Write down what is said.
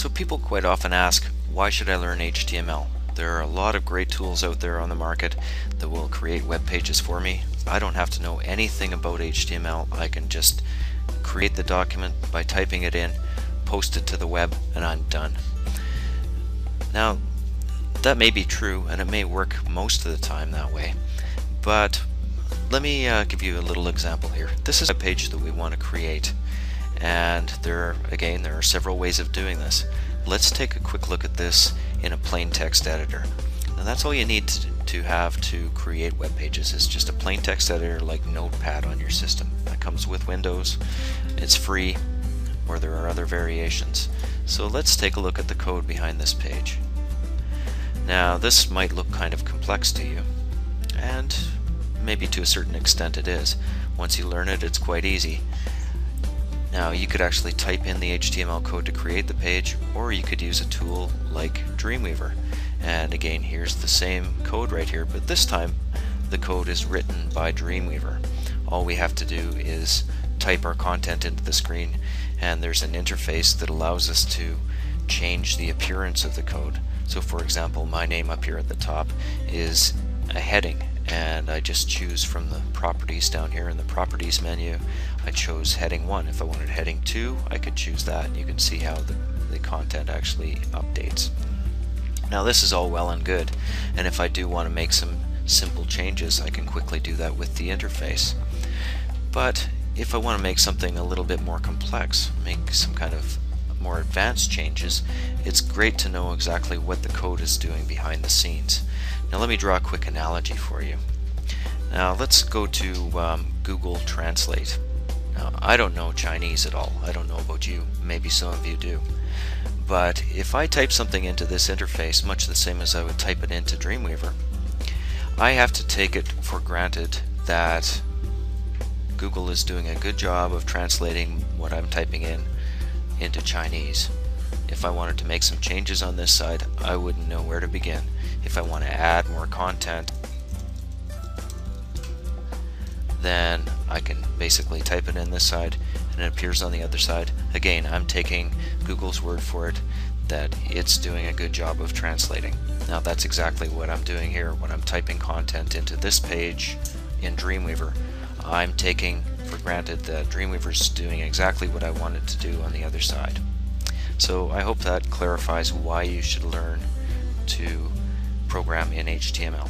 So people quite often ask, why should I learn HTML? There are a lot of great tools out there on the market that will create web pages for me. I don't have to know anything about HTML. I can just create the document by typing it in, post it to the web, and I'm done. Now, that may be true and it may work most of the time that way, but let me give you a little example here. This is a page that we want to create, and there are several ways of doing this. Let's take a quick look at this in a plain text editor. Now that's all you need to have to create web pages, is just a plain text editor like Notepad on your system. That comes with Windows, it's free, or there are other variations. So let's take a look at the code behind this page. Now this might look kind of complex to you, and maybe to a certain extent it is. Once you learn it, it's quite easy. Now you could actually type in the HTML code to create the page, or you could use a tool like Dreamweaver. And again, here's the same code right here, but this time the code is written by Dreamweaver. All we have to do is type our content into the screen, and there's an interface that allows us to change the appearance of the code. So for example, my name up here at the top is a heading, and I just choose from the properties down here in the properties menu. I chose heading 1. If I wanted heading 2, I could choose that, and you can see how the content actually updates. Now this is all well and good, and if I do want to make some simple changes, I can quickly do that with the interface. But if I want to make something a little bit more complex, make some kind of more advanced changes, it's great to know exactly what the code is doing behind the scenes. Now let me draw a quick analogy for you. Now let's go to Google Translate. Now I don't know Chinese at all. I don't know about you. Maybe some of you do. But if I type something into this interface, much the same as I would type it into Dreamweaver, I have to take it for granted that Google is doing a good job of translating what I'm typing in into Chinese. If I wanted to make some changes on this side, I wouldn't know where to begin. If I want to add more content, then I can basically type it in this side and it appears on the other side. Again, I'm taking Google's word for it that it's doing a good job of translating. Now that's exactly what I'm doing here when I'm typing content into this page in Dreamweaver. I'm taking for granted that Dreamweaver's doing exactly what I want it to do on the other side. So I hope that clarifies why you should learn to program in HTML.